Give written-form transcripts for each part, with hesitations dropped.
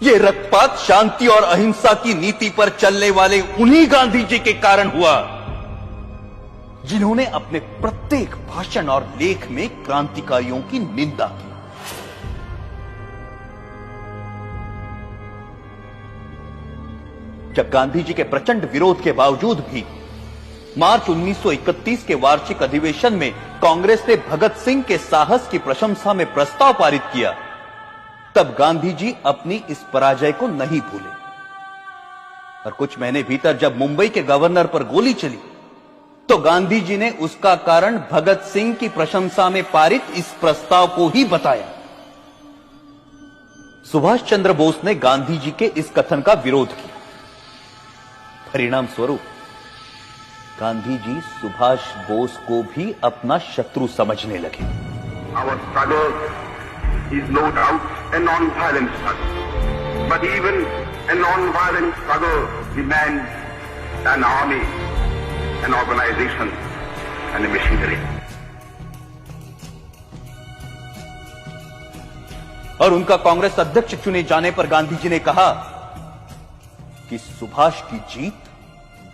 ये रक्तपात शांति और अहिंसा की नीति पर चलने वाले उन्हीं गांधी जी के कारण हुआ जिन्होंने अपने प्रत्येक भाषण और लेख में क्रांतिकारियों की निंदा की। जब गांधी जी के प्रचंड विरोध के बावजूद भी मार्च 1931 के वार्षिक अधिवेशन में कांग्रेस ने भगत सिंह के साहस की प्रशंसा में प्रस्ताव पारित किया, तब गांधी जी अपनी इस पराजय को नहीं भूले और कुछ महीने भीतर जब मुंबई के गवर्नर पर गोली चली तो गांधी जी ने उसका कारण भगत सिंह की प्रशंसा में पारित इस प्रस्ताव को ही बताया। सुभाष चंद्र बोस ने गांधी जी के इस कथन का विरोध किया। परिणाम स्वरूप गांधी जी सुभाष बोस को भी अपना शत्रु समझने लगे। Our struggle is no doubt a non-violent struggle, but even a non-violent struggle demands an army, an organization, and a machinery. और उनका कांग्रेस अध्यक्ष चुने जाने पर गांधी जी ने कहा कि सुभाष की जीत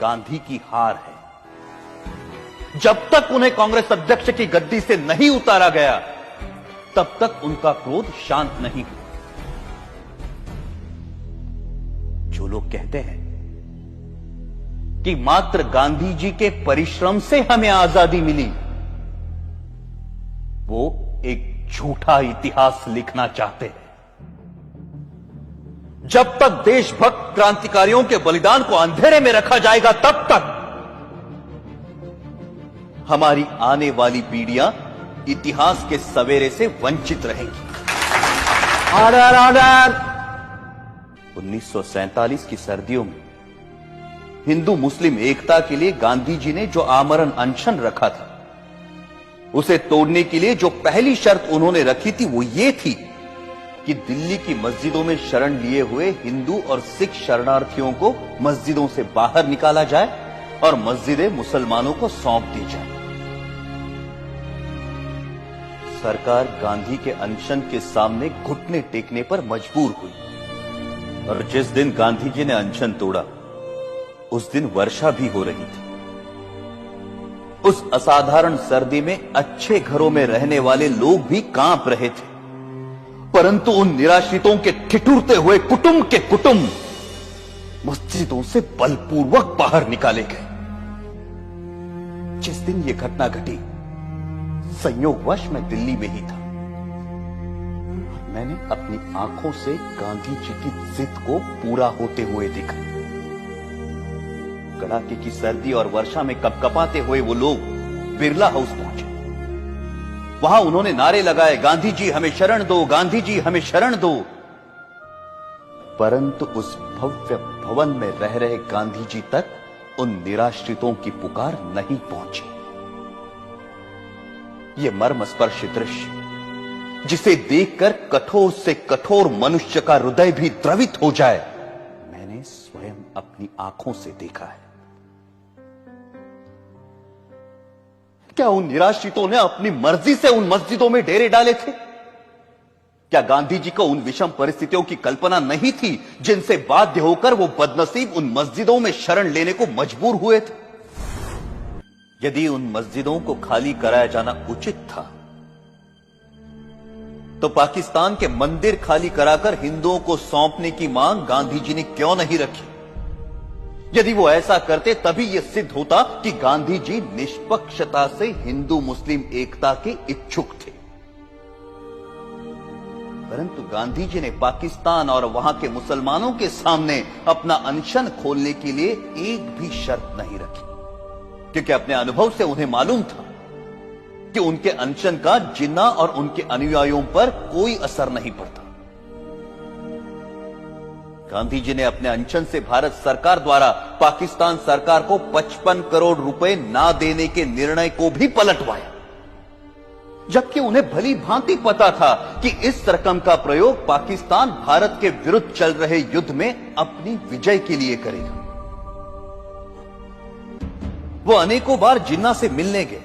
गांधी की हार है। जब तक उन्हें कांग्रेस अध्यक्ष की गद्दी से नहीं उतारा गया तब तक उनका क्रोध शांत नहीं हुआ। जो लोग कहते हैं कि मात्र गांधी जी के परिश्रम से हमें आजादी मिली, वो एक झूठा इतिहास लिखना चाहते हैं। जब तक देशभक्त क्रांतिकारियों के बलिदान को अंधेरे में रखा जाएगा तब तक हमारी आने वाली पीढ़ियां इतिहास के सवेरे से वंचित रहेंगी। Order order. 1947 की सर्दियों में हिंदू मुस्लिम एकता के लिए गांधी जी ने जो आमरण अनशन रखा था, उसे तोड़ने के लिए जो पहली शर्त उन्होंने रखी थी वो ये थी कि दिल्ली की मस्जिदों में शरण लिए हुए हिंदू और सिख शरणार्थियों को मस्जिदों से बाहर निकाला जाए और मस्जिदें मुसलमानों को सौंप दी जाए। सरकार गांधी के अनशन के सामने घुटने टेकने पर मजबूर हुई और जिस दिन गांधी जी ने अनशन तोड़ा उस दिन वर्षा भी हो रही थी। उस असाधारण सर्दी में अच्छे घरों में रहने वाले लोग भी कांप रहे थे, परंतु उन निराश्रितों के ठिठुरते हुए कुटुंब के कुटुंब मस्जिदों से बलपूर्वक बाहर निकाले गए। जिस दिन यह घटना घटी संयोगवश मैं दिल्ली में ही था और मैंने अपनी आंखों से गांधी जी की जिद को पूरा होते हुए देखा। कड़ाके की सर्दी और वर्षा में कपकपाते हुए वो लोग बिरला हाउस पहुंचे। वहां उन्होंने नारे लगाए, गांधी जी हमें शरण दो, गांधी जी हमें शरण दो। परंतु उस भव्य भवन में रह रहे गांधी जी तक उन निराश्रितों की पुकार नहीं पहुंची। यह मर्मस्पर्शी दृश्य जिसे देखकर कठोर से कठोर मनुष्य का हृदय भी द्रवित हो जाए, मैंने स्वयं अपनी आंखों से देखा है। क्या उन निराश्रितों ने अपनी मर्जी से उन मस्जिदों में डेरे डाले थे? क्या गांधी जी को उन विषम परिस्थितियों की कल्पना नहीं थी जिनसे बाध्य होकर वो बदनसीब उन मस्जिदों में शरण लेने को मजबूर हुए थे? यदि उन मस्जिदों को खाली कराया जाना उचित था तो पाकिस्तान के मंदिर खाली कराकर हिंदुओं को सौंपने की मांग गांधी जी ने क्यों नहीं रखी? यदि वो ऐसा करते तभी यह सिद्ध होता कि गांधी जी निष्पक्षता से हिंदू मुस्लिम एकता के इच्छुक थे। परंतु गांधी जी ने पाकिस्तान और वहां के मुसलमानों के सामने अपना अनशन खोलने के लिए एक भी शर्त नहीं रखी, क्योंकि अपने अनुभव से उन्हें मालूम था कि उनके अनशन का जिन्ना और उनके अनुयायियों पर कोई असर नहीं पड़ता। गांधी जी ने अपने अनशन से भारत सरकार द्वारा पाकिस्तान सरकार को 55 करोड़ रुपए ना देने के निर्णय को भी पलटवाया, जबकि उन्हें भली भांति पता था कि इस रकम का प्रयोग पाकिस्तान भारत के विरुद्ध चल रहे युद्ध में अपनी विजय के लिए करेगा। वो अनेकों बार जिन्ना से मिलने गए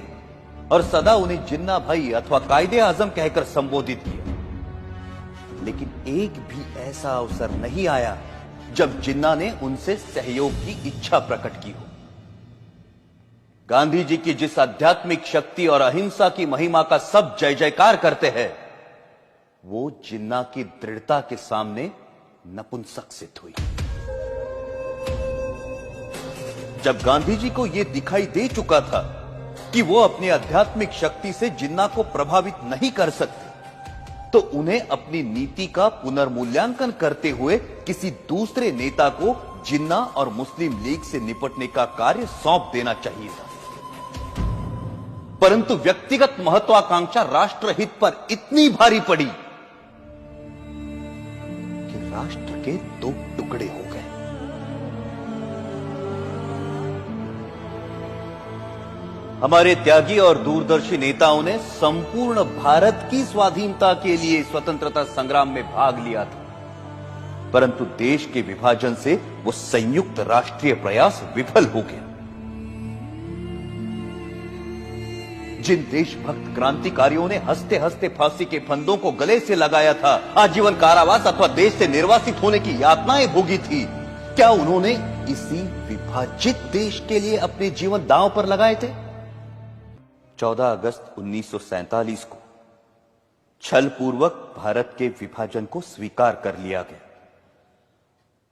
और सदा उन्हें जिन्ना भाई अथवा कायदे आजम कहकर संबोधित किया। लेकिन एक भी ऐसा अवसर नहीं आया जब जिन्ना ने उनसे सहयोग की इच्छा प्रकट की हो। गांधी जी की जिस आध्यात्मिक शक्ति और अहिंसा की महिमा का सब जय जयकार करते हैं, वो जिन्ना की दृढ़ता के सामने नपुंसक सिद्ध हुई। जब गांधी जी को यह दिखाई दे चुका था कि वो अपनी आध्यात्मिक शक्ति से जिन्ना को प्रभावित नहीं कर सकते, तो उन्हें अपनी नीति का पुनर्मूल्यांकन करते हुए किसी दूसरे नेता को जिन्ना और मुस्लिम लीग से निपटने का कार्य सौंप देना चाहिए था। परंतु व्यक्तिगत महत्वाकांक्षा राष्ट्रहित पर इतनी भारी पड़ी कि राष्ट्र के दो टुकड़े हो गए। हमारे त्यागी और दूरदर्शी नेताओं ने संपूर्ण भारत की स्वाधीनता के लिए स्वतंत्रता संग्राम में भाग लिया था, परंतु देश के विभाजन से वो संयुक्त राष्ट्रीय प्रयास विफल हो गया। जिन देशभक्त क्रांतिकारियों ने हंसते हंसते फांसी के फंदों को गले से लगाया था, आजीवन कारावास अथवा देश से निर्वासित होने की यातनाएं भोगी थी, क्या उन्होंने इसी विभाजित देश के लिए अपने जीवन दांव पर लगाए थे? 14 अगस्त 1947 को छलपूर्वक भारत के विभाजन को स्वीकार कर लिया गया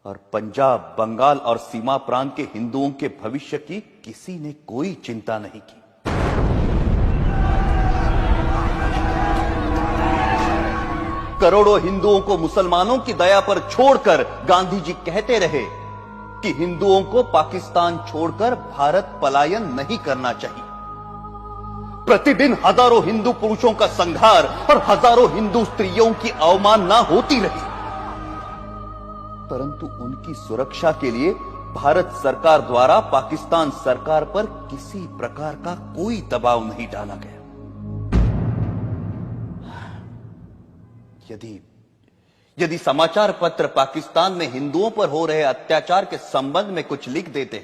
और पंजाब, बंगाल और सीमा प्रांत के हिंदुओं के भविष्य की किसी ने कोई चिंता नहीं की। करोड़ों हिंदुओं को मुसलमानों की दया पर छोड़कर गांधी जी कहते रहे कि हिंदुओं को पाकिस्तान छोड़कर भारत पलायन नहीं करना चाहिए। प्रतिदिन हजारों हिंदू पुरुषों का संहार और हजारों हिंदू स्त्रियों की अवमानना होती रही, परंतु उनकी सुरक्षा के लिए भारत सरकार द्वारा पाकिस्तान सरकार पर किसी प्रकार का कोई दबाव नहीं डाला गया। यदि समाचार पत्र पाकिस्तान में हिंदुओं पर हो रहे अत्याचार के संबंध में कुछ लिख देते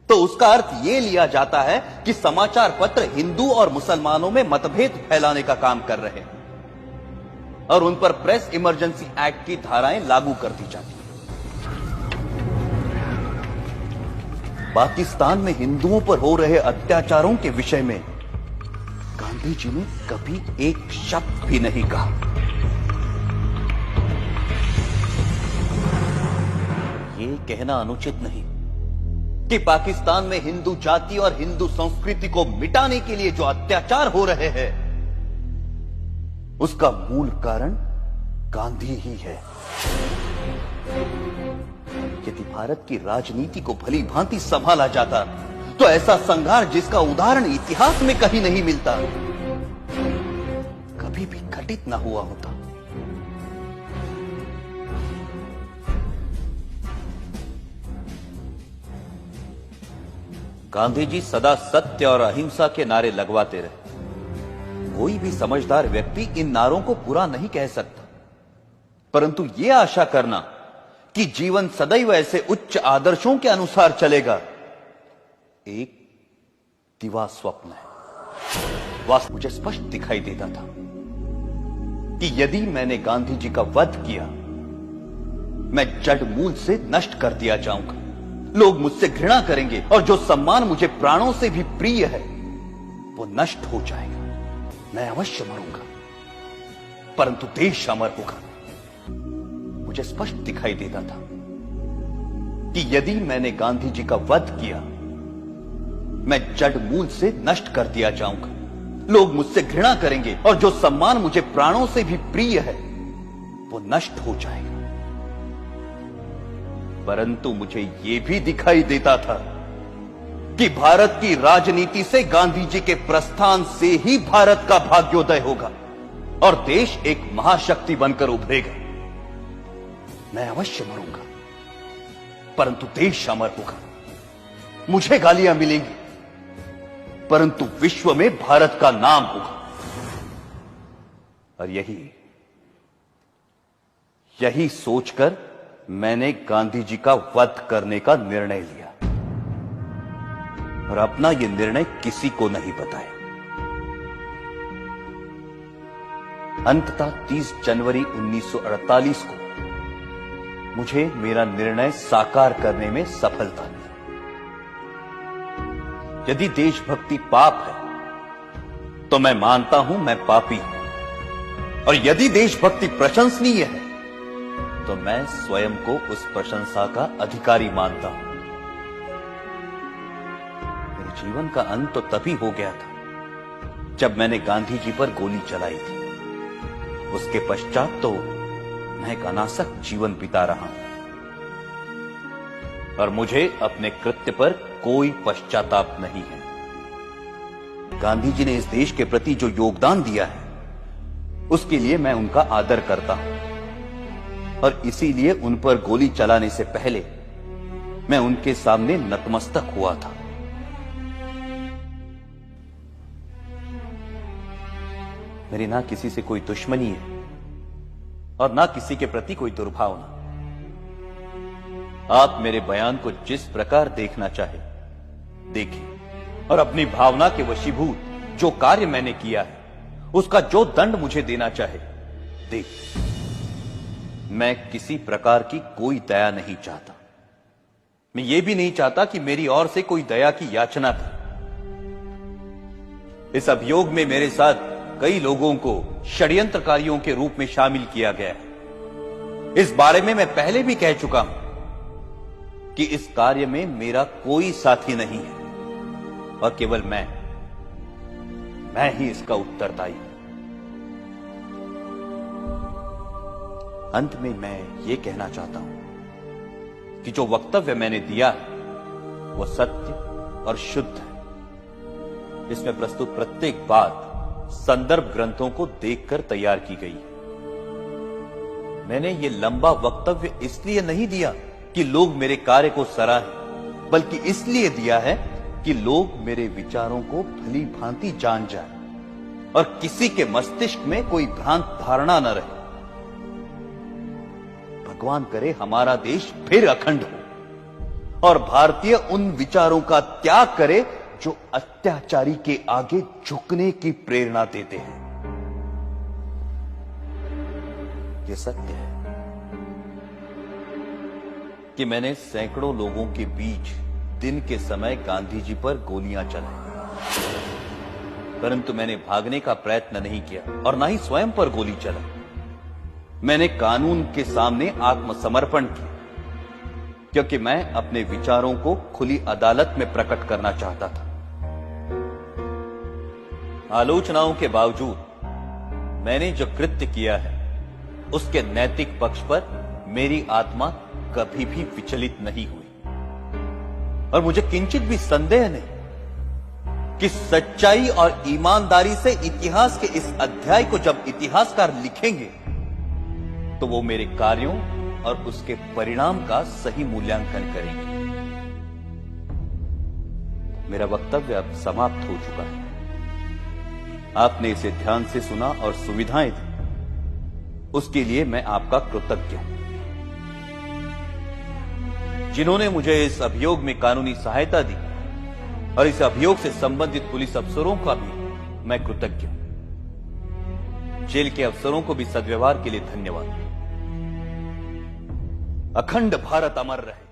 तो उसका अर्थ यह लिया जाता है कि समाचार पत्र हिंदू और मुसलमानों में मतभेद फैलाने का काम कर रहे हैं और उन पर प्रेस इमरजेंसी एक्ट की धाराएं लागू कर दी जाती हैं। पाकिस्तान में हिंदुओं पर हो रहे अत्याचारों के विषय में गांधी जी ने कभी एक शब्द भी नहीं कहा। ये कहना अनुचित नहीं कि पाकिस्तान में हिंदू जाति और हिंदू संस्कृति को मिटाने के लिए जो अत्याचार हो रहे हैं, उसका मूल कारण गांधी ही है। यदि भारत की राजनीति को भली भांति संभाला जाता तो ऐसा संघार जिसका उदाहरण इतिहास में कहीं नहीं मिलता, कभी भी घटित ना हुआ होता। गांधी जी सदा सत्य और अहिंसा के नारे लगवाते रहे। कोई भी समझदार व्यक्ति इन नारों को बुरा नहीं कह सकता, परंतु यह आशा करना कि जीवन सदैव ऐसे उच्च आदर्शों के अनुसार चलेगा, एक दिवा स्वप्न है। वास्तव मुझे स्पष्ट दिखाई देता था कि यदि मैंने गांधी जी का वध किया, मैं जड़ मूल से नष्ट कर दिया जाऊंगा। लोग मुझसे घृणा करेंगे और जो सम्मान मुझे प्राणों से भी प्रिय है वो नष्ट हो जाएगा। मैं अवश्य मरूंगा, परंतु देश अमर होगा। मुझे स्पष्ट दिखाई देता था कि यदि मैंने गांधी जी का वध किया, मैं जड़ मूल से नष्ट कर दिया जाऊंगा। लोग मुझसे घृणा करेंगे और जो सम्मान मुझे प्राणों से भी प्रिय है वो नष्ट हो जाएगा। परंतु मुझे यह भी दिखाई देता था कि भारत की राजनीति से गांधी जी के प्रस्थान से ही भारत का भाग्योदय होगा और देश एक महाशक्ति बनकर उभरेगा। मैं अवश्य मरूंगा, परंतु देश अमर होगा। मुझे गालियां मिलेंगी, परंतु विश्व में भारत का नाम होगा। और यही सोचकर मैंने गांधी जी का वध करने का निर्णय लिया और अपना यह निर्णय किसी को नहीं बताया। अंततः 30 जनवरी 1948 को मुझे मेरा निर्णय साकार करने में सफलता मिली। यदि देशभक्ति पाप है तो मैं मानता हूं मैं पापी हूं, और यदि देशभक्ति प्रशंसनीय है तो मैं स्वयं को उस प्रशंसा का अधिकारी मानता हूं। मेरे जीवन का अंत तो तभी हो गया था जब मैंने गांधी जी पर गोली चलाई थी। उसके पश्चात तो मैं एक अनासक जीवन बिता रहा हूं और मुझे अपने कृत्य पर कोई पश्चाताप नहीं है। गांधी जी ने इस देश के प्रति जो योगदान दिया है उसके लिए मैं उनका आदर करता हूं, और इसीलिए उन पर गोली चलाने से पहले मैं उनके सामने नतमस्तक हुआ था। मेरी ना किसी से कोई दुश्मनी है और ना किसी के प्रति कोई दुर्भावना। आप मेरे बयान को जिस प्रकार देखना चाहे देखिए, और अपनी भावना के वशीभूत जो कार्य मैंने किया है उसका जो दंड मुझे देना चाहे देखिए। मैं किसी प्रकार की कोई दया नहीं चाहता। मैं ये भी नहीं चाहता कि मेरी ओर से कोई दया की याचना करे। इस अभियोग में मेरे साथ कई लोगों को षड्यंत्रकारियों के रूप में शामिल किया गया है। इस बारे में मैं पहले भी कह चुका हूं कि इस कार्य में मेरा कोई साथी नहीं है और केवल मैं ही इसका उत्तरदायी हूं। अंत में मैं ये कहना चाहता हूं कि जो वक्तव्य मैंने दिया है वो सत्य और शुद्ध है। इसमें प्रस्तुत प्रत्येक बात संदर्भ ग्रंथों को देखकर तैयार की गई है। मैंने ये लंबा वक्तव्य इसलिए नहीं दिया कि लोग मेरे कार्य को सराहें, बल्कि इसलिए दिया है कि लोग मेरे विचारों को भली भांति जान जाए और किसी के मस्तिष्क में कोई भ्रांत धारणा न रहे। भगवान करे हमारा देश फिर अखंड हो और भारतीय उन विचारों का त्याग करे जो अत्याचारी के आगे झुकने की प्रेरणा देते हैं। यह सत्य है कि मैंने सैकड़ों लोगों के बीच दिन के समय गांधी जी पर गोलियां चलाई, परंतु मैंने भागने का प्रयत्न नहीं किया और ना ही स्वयं पर गोली चलाई। मैंने कानून के सामने आत्मसमर्पण किया क्योंकि मैं अपने विचारों को खुली अदालत में प्रकट करना चाहता था। आलोचनाओं के बावजूद मैंने जो कृत्य किया है उसके नैतिक पक्ष पर मेरी आत्मा कभी भी विचलित नहीं हुई और मुझे किंचित भी संदेह नहीं कि सच्चाई और ईमानदारी से इतिहास के इस अध्याय को जब इतिहासकार लिखेंगे तो वो मेरे कार्यों और उसके परिणाम का सही मूल्यांकन करेंगे। मेरा वक्तव्य अब समाप्त हो चुका है। आपने इसे ध्यान से सुना और सुविधाएं दी, उसके लिए मैं आपका कृतज्ञ हूं। जिन्होंने मुझे इस अभियोग में कानूनी सहायता दी और इस अभियोग से संबंधित पुलिस अफसरों का भी मैं कृतज्ञ हूं। जेल के अफसरों को भी सद्व्यवहार के लिए धन्यवाद। अखंड भारत अमर रहे।